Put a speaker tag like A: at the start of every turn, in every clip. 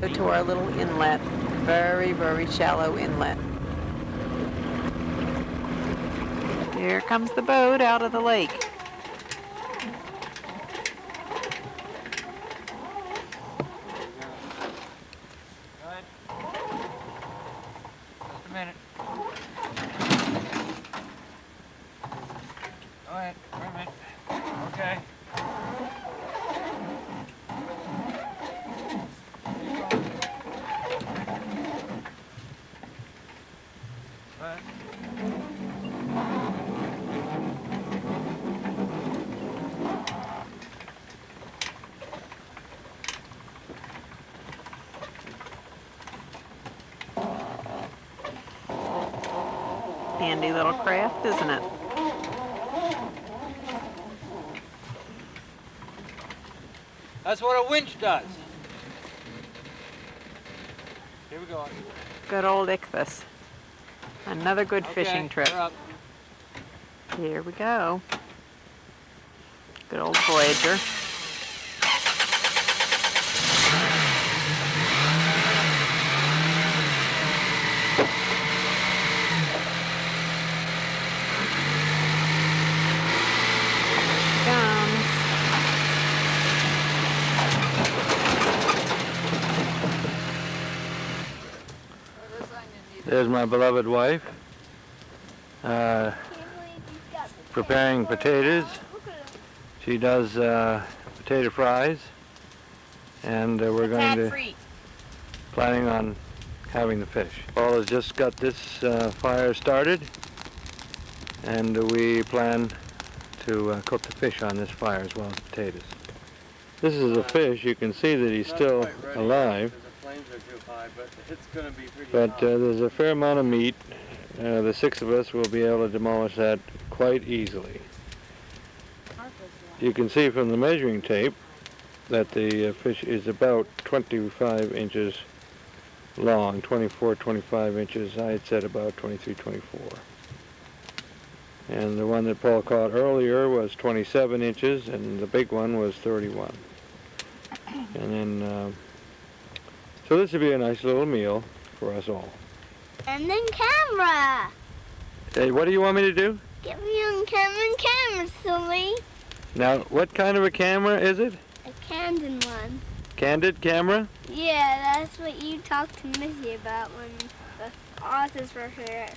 A: Go to our little inlet, very, very shallow inlet. Here comes the boat out of the lake. Handy little craft, isn't it?
B: That's what a winch does. Here we go.
A: Good old Ichthus. Another good fishing trip.
B: We're up.
A: Here we go. Good old Voyager.
C: There's my beloved wife preparing potatoes. She does potato fries, and we're going to planning on having the fish. Paul has just got this fire started, and we plan to cook the fish on this fire as well as potatoes. This is a fish. You can see that he's still alive. But there's a fair amount of meat. The 6 of us will be able to demolish that quite easily. You can see from the measuring tape that the fish is about 25 inches long, 24, 25 inches. I had said about 23, 24. And the one that Paul caught earlier was 27 inches, and the big one was 31. And then, so this would be a nice little meal for us all.
D: And then camera.
C: Hey, what do you want me to do?
D: Give me a camera, silly.
C: Now, what kind of a camera is it?
D: A candid one.
C: Candid camera?
D: Yeah, that's what you talked to Missy about when the authors were here.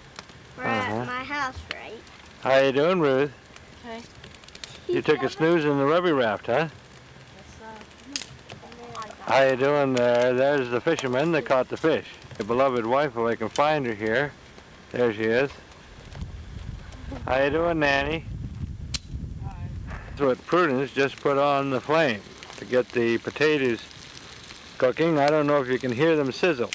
D: We're at my house, right?
C: How you doing, Ruth?
A: Hey.
C: You took a snooze in the rubber raft, huh? How you doing there? There's the fisherman that caught the fish. Your beloved wife, if I can find her here. There she is. How you doing, Nanny?
A: Hi.
C: That's what Prudence just put on the flame to get the potatoes cooking. I don't know if you can hear them sizzle,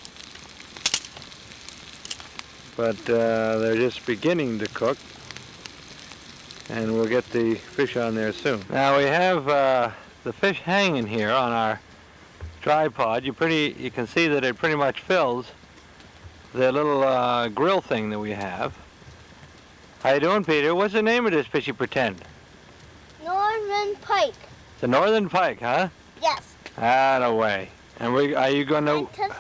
C: but they're just beginning to cook, and we'll get the fish on there soon. Now we have the fish hanging here on our tripod. You can see that it pretty much fills the little grill thing that we have. How you doing, Peter? What's the name of this fishy pretend?
D: Northern pike.
C: The northern pike, huh?
D: Yes.
C: Ah, no way. And are you going to...
D: Touch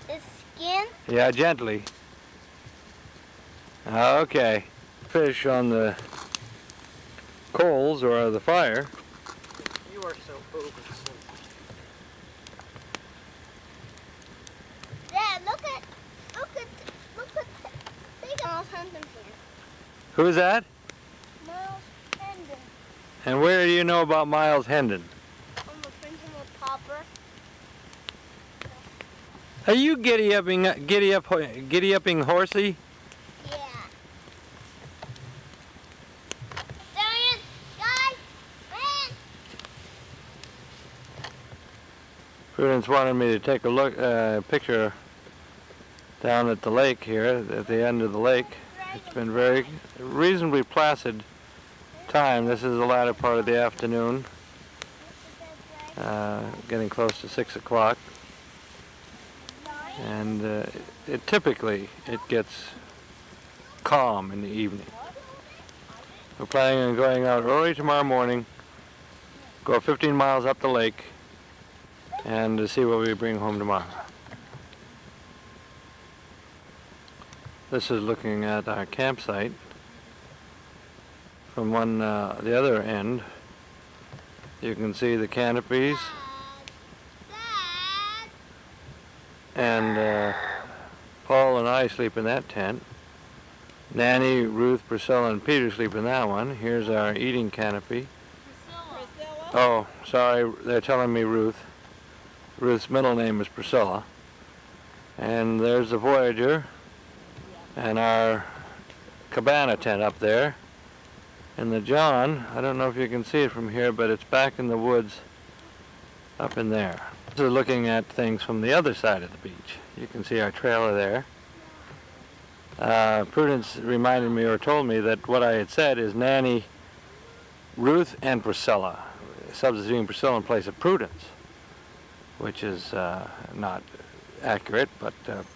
D: its skin?
C: Yeah, gently. Okay. Fish on the coals or the fire.
B: You are so oversensitive.
D: Dad, look at big Miles Hendon here.
C: Who's that?
D: Miles Hendon.
C: And where do you know about Miles Hendon?
D: From the principal popper.
C: Are you giddy-upping horsey?
D: Yeah. Darius, guys, man.
C: Prudence wanted me to take a picture down at the lake here, at the end of the lake. It's been very reasonably placid time. This is the latter part of the afternoon, getting close to 6 o'clock. And typically it gets calm in the evening. We're planning on going out early tomorrow morning, go 15 miles up the lake, and to see what we bring home tomorrow. This is looking at our campsite from the other end. You can see the canopies, and Paul and I sleep in that tent. Nanny, Ruth, Priscilla, and Peter sleep in that one. Here's our eating canopy.
E: Priscilla?
C: Oh, sorry, they're telling me Ruth. Ruth's middle name is Priscilla. And there's the Voyager and our cabana tent up there. And the John, I don't know if you can see it from here, but it's back in the woods up in there. So looking at things from the other side of the beach. You can see our trailer there. Prudence reminded me or told me that what I had said is Nanny, Ruth, and Priscilla, substituting Priscilla in place of Prudence, which is not accurate, but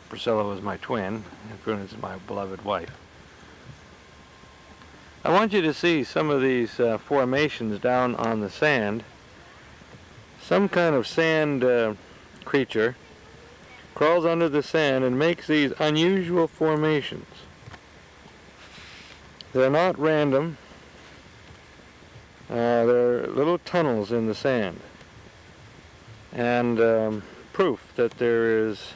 C: Priscilla was my twin, and Prudence is my beloved wife. I want you to see some of these formations down on the sand. Some kind of sand creature crawls under the sand and makes these unusual formations. They're not random. They're little tunnels in the sand. And proof that there is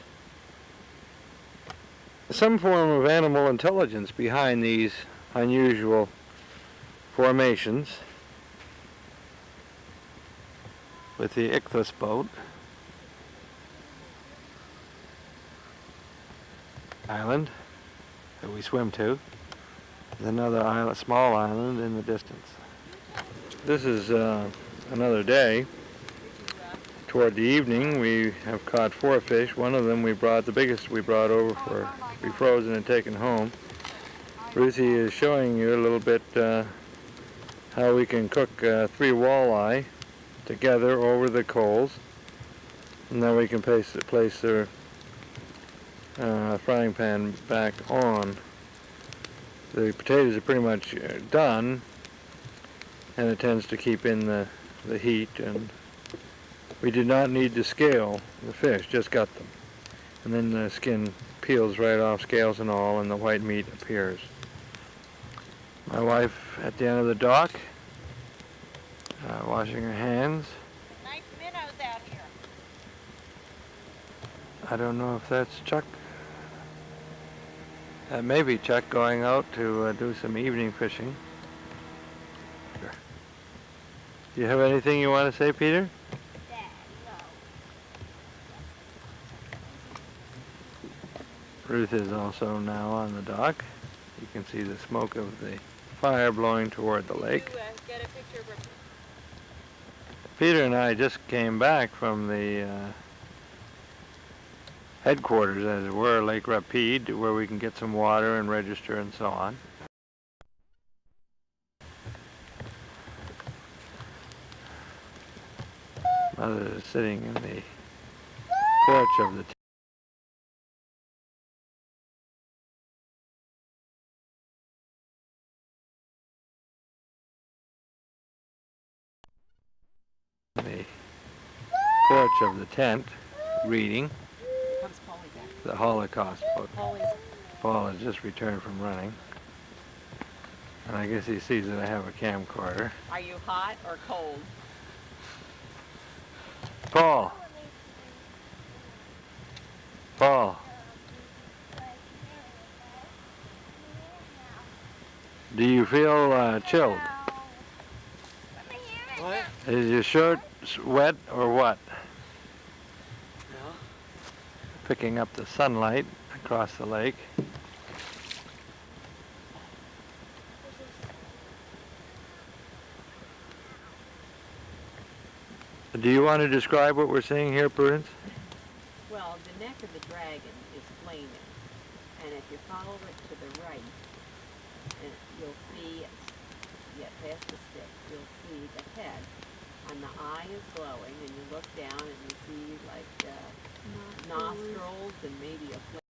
C: some form of animal intelligence behind these unusual formations. With the Ichthus boat. Island that we swim to. There's another island, small island in the distance. This is another day. Toward the evening, we have caught 4 fish. One of them we brought, the biggest we brought over for be frozen and taken home. Ruthie is showing you a little bit how we can cook 3 walleye together over the coals, and then we can place their frying pan back on. The potatoes are pretty much done, and it tends to keep in the heat, and we did not need to scale the fish, just gut them. And then the skin peels right off, scales and all, and the white meat appears. My wife at the end of the dock, washing her hands.
E: Nice minnows out here.
C: I don't know if that's Chuck. Maybe Chuck going out to do some evening fishing. Do you have anything you want to say, Peter? Ruth is also now on the dock. You can see the smoke of the fire blowing toward the lake.
E: Did you get a picture of her?
C: Peter and I just came back from the headquarters, as it were, Lake Rapide, where we can get some water and register and so on. Mother is sitting in the porch of the tent, reading
E: Comes Polly back.
C: the Holocaust book.
E: Polly's.
C: Paul has just returned from running, and I guess he sees that I have a camcorder.
E: Are you hot or cold?
C: Paul! Paul! Do you feel chilled?
B: What?
C: Is your shirt wet or what?
B: No.
C: Picking up the sunlight across the lake. Do you want to describe what we're seeing here, Prudence?
E: Well, the neck of the dragon is flaming, and if you follow it to the right, and you'll see, past the stick, you'll see the head, and the eye is glowing, and you look down and you see like nostrils and maybe a flame.